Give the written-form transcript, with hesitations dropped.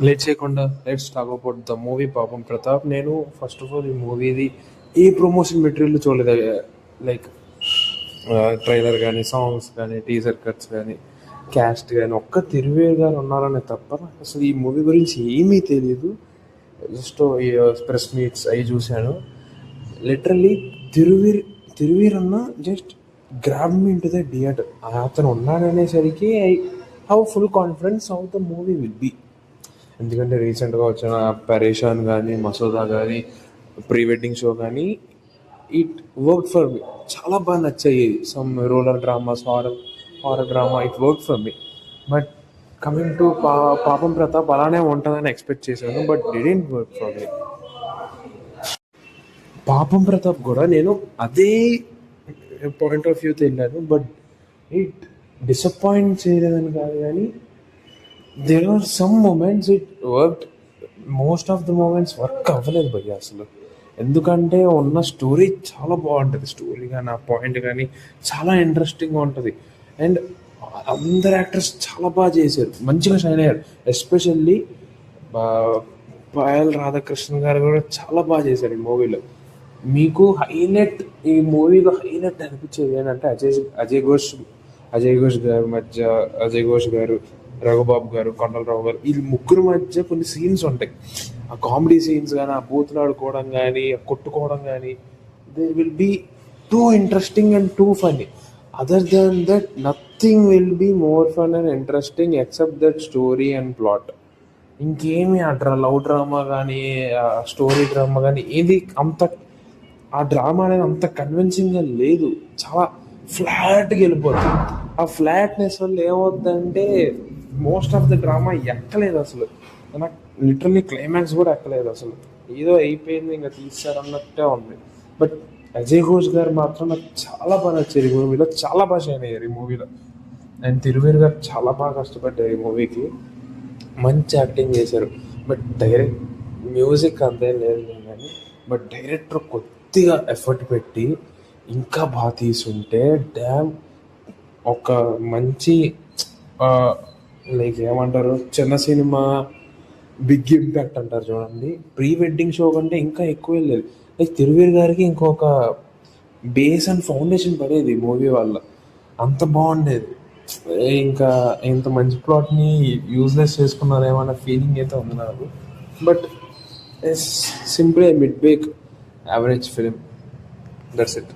Late చేయకుండా let's talk about the movie పాపం ప్రతాప్. నేను ఫస్ట్ ఆఫ్ ఆల్ ఈ మూవీది ఏ ప్రమోషన్ మెటీరియల్ చూడలేదు. లైక్ ట్రైలర్ కానీ, సాంగ్స్ కానీ, టీజర్ కట్స్ కానీ, క్యాస్ట్ కానీ, ఒక్క తిరువేర్ గారు ఉన్నారనే తప్ప నాకు అసలు ఈ మూవీ గురించి ఏమీ తెలియదు. జస్ట్ ఈ ప్రెస్ మీట్స్ అవి చూశాను. లిటరల్లీ తిరువీర్ తిరువీర్ అన్న just grab me into the theatre. అతను ఉన్నాడనేసరికి I have full confidence how the movie will be. ఎందుకంటే రీసెంట్గా వచ్చిన పరేషాన్ కానీ, మసోదా కానీ, ప్రీ వెడ్డింగ్ షో కానీ, ఇట్ వర్క్ ఫర్ మీ. చాలా బాగా నచ్చాయి. Some rural dramas, horror drama, it work for me. But coming to పాపం ప్రతాప్ అలానే ఉంటుందని ఎక్స్పెక్ట్ చేశాను, but didn't work for me. పాపం ప్రతాప్ కూడా నేను అదే పాయింట్ ఆఫ్ వ్యూతో వెళ్ళాను, బట్ ఇట్ డిసప్పాయింట్ చేయలేదని కాదు, కానీ there are some moments it work. Most of the moments work అవ్వలేదు భయ్య అసలు. ఎందుకంటే ఉన్న స్టోరీ చాలా బాగుంటుంది. స్టోరీ కానీ, ఆ పాయింట్ కానీ చాలా ఇంట్రెస్టింగ్గా ఉంటుంది. అండ్ అందరు యాక్టర్స్ చాలా బాగా చేశారు, మంచిగా షైన్ అయ్యారు. ఎస్పెషల్లీ పాయల్ రాధాకృష్ణన్ గారు కూడా చాలా బాగా చేశారు ఈ మూవీలో. మీకు హైలైట్, ఈ మూవీలో హైలైట్ అనిపించేది ఏంటంటే అజయ్ ఘోష్ గారి మధ్య, అజయ్ ఘోష్ గారు, రఘుబాబు గారు, కొండలరావు గారు, ఈ ముగ్గురు మధ్య కొన్ని సీన్స్ ఉంటాయి. ఆ కామెడీ సీన్స్ కానీ, ఆ బూతులు ఆడుకోవడం కానీ, ఆ కొట్టుకోవడం కానీ, they will be too interesting and too funny. Other than that nothing will be more fun and interesting except that story and plot. ఇంకేమి లవ్ డ్రామా కానీ, స్టోరీ డ్రామా కానీ ఏది అంత, ఆ డ్రామా అనేది అంత కన్విన్సింగ్గా లేదు. చాలా ఫ్లాట్గా వెళ్ళిపోతుంది. ఆ ఫ్లాట్నెస్ వల్ల ఏమవుతుందంటే మోస్ట్ ఆఫ్ ద డ్రామా ఎక్కలేదు అసలు. నాకు లిటరల్లీ క్లైమాక్స్ కూడా ఎక్కలేదు అసలు. ఏదో అయిపోయింది, ఇంకా తీసారు అన్నట్టే ఉంది. బట్ అజయ్ ఘోష్ గారు మాత్రం నాకు చాలా బాగా నచ్చారు ఈ మూవీలో. చాలా బాగా షైన్ అయ్యారు ఈ మూవీలో. అండ్ తిరువేర్ గారు చాలా బాగా కష్టపడ్డారు ఈ మూవీకి. మంచి యాక్టింగ్ చేశారు. బట్ మ్యూజిక్ అంతేం లేదు కానీ, బట్ డైరెక్టర్ కొద్దిగా ఎఫర్ట్ పెట్టి ఇంకా బాగా తీసుంటే డ్యామ్ ఒక మంచి లైక్ ఏమంటారు, చిన్న సినిమా బిగ్ ఇంపాక్ట్ అంటారు చూడండి, ప్రీ వెడ్డింగ్ షో కంటే ఇంకా ఎక్కువ వెళ్ళేది. లైక్ తిరువేర్ గారికి ఇంకొక బేస్ అండ్ ఫౌండేషన్ పడేది మూవీ వల్ల. అంత బాగుండేది. ఇంకా ఇంత మంచి ప్లాట్ని యూజ్లెస్ చేసుకున్నారేమన్న ఫీలింగ్ అయితే ఉంది నాకు. But simple mid bake average film, that's it.